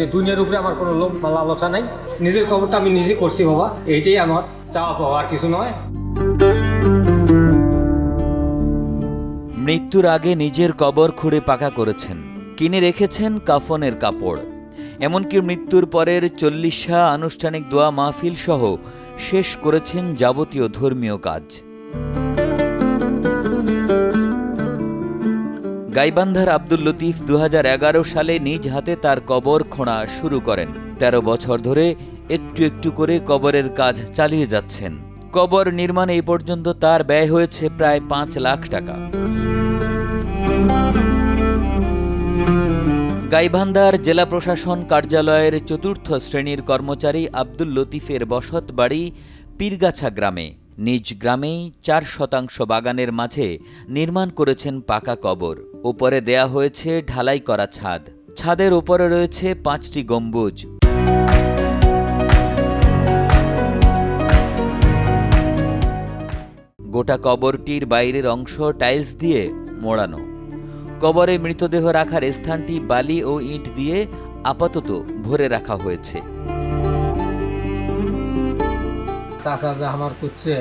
যে দুনিয়ার উপরে আমার কোনো লোভ বা লালসা নাই। নিজের কবরটা আমি নিজে করছি বাবা, এইটাই আমার চাওয়া পাওয়া, আর কিছু নয়। মৃত্যুর আগে নিজের কবর খুঁড়ে পাকা করেছেন, কিনে রেখেছেন কাফনের কাপড়। এমনকি মৃত্যুর পরের 40 আনুষ্ঠানিক দোয়া মাহফিল সহ শেষ করেছেন যাবতীয় ধর্মীয় কাজ। গাইবান্ধার আব্দুল লতিফ 2011 সালে নিজ হাতে তার কবর খোঁড়া শুরু করেন। 13 বছর ধরে একটু একটু করে কবরের কাজ চালিয়ে যাচ্ছেন। কবর নির্মাণে এই পর্যন্ত তার ব্যয় হয়েছে প্রায় 5 লাখ টাকা। গাইবান্ধার জেলা প্রশাসন কার্যালয়ের 4র্থ শ্রেণীর কর্মচারী আব্দুল লতিফের বসত বাড়ি পীরগাছা গ্রামে। নিজ গ্রামেই 4% বাগানের মাঝে নির্মাণ করেছেন পাকা কবর। উপরে দেয়া হয়েছে ঢালাই করা ছাদ। ছাদের উপরে রয়েছে 5টি গম্বুজ। গোটা কবরটির বাইরের অংশ টাইলস দিয়ে মোড়ানো। কবরে মৃতদেহ রাখার স্থানটি বালি ও ইট দিয়ে আপাতত ভরে রাখা হয়েছে। চাচা যে আমার করছে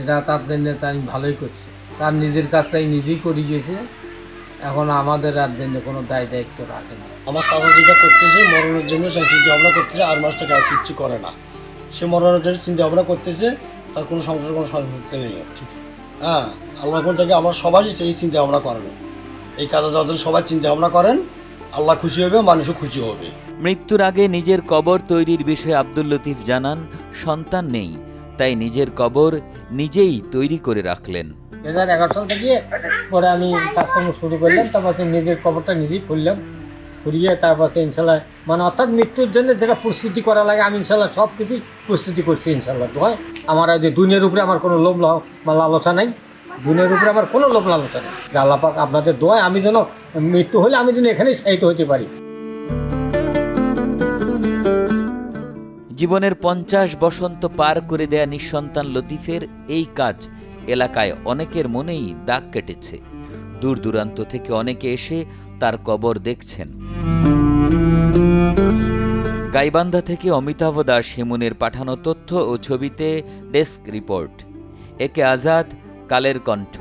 এটা তার জন্য তাই ভালোই করছে, তার নিজের কাজটাই নিজেই করে গিয়েছে। এখন আমাদের আর জন্য কোনো দায়িত্ব রাখে না। আমার চাচা যেটা করতেছে মরণের জন্য সে চিন্তা ভাবনা করতেছে, আর মাস থেকে আর কিচ্ছু করে না। সে মরণের জন্য চিন্তা ভাবনা করতেছে, তার কোনো সংসারের কোনো সম্পর্ক নেই। ঠিক হ্যাঁ, আল্লাহ থেকে আমরা সবাই এই চিন্তা ভাবনা করেন, এই কাজে যাদের সবাই চিন্তা ভাবনা করেন, আল্লাহ খুশি হবে, মানুষও খুশি হবে। মৃত্যুর আগে নিজের কবর তৈরির বিষয়ে আব্দুল লতিফ জানান, সন্তান নেই, তাই নিজের কবর নিজেই তৈরি করে রাখলেন। 2011 সাল থেকে পরে আমি কাজকর্ম শুরু করলাম, তারপর নিজের কবরটা নিজেই খুললাম, খুলিয়ে তারপর ইনশাল্লাহ মানে অর্থাৎ মৃত্যুর জন্য যেটা প্রস্তুতি করা লাগে আমি ইনশাল্লাহ সব কিছুই প্রস্তুতি করছি ইনশাল্লাহ। দোয়ায় আমার যে দুনিয়ার উপরে আমার কোনো লোভ বা লালসা নাই, দুনিয়ার উপরে আমার কোনো লোভ লালসা নেই। আল্লাহ পাক আপনাদের দোয়ায় আমি যেন মৃত্যু হলে আমি যেন এখানেই শায়িত হতে পারি। জীবনের 50 বসন্ত পার করে দেয়া নিঃসন্তান লতিফের এই কাজ এলাকায় অনেকের মনেই দাগ কেটেছে। দূর দূরান্ত থেকে অনেকে এসে তার কবর দেখছেন। গাইবান্ধা থেকে অমিতাভ দাস হিমুনের পাঠানো তথ্য ও ছবিতে ডেস্ক রিপোর্ট। একে আজাদ, কালের কণ্ঠ।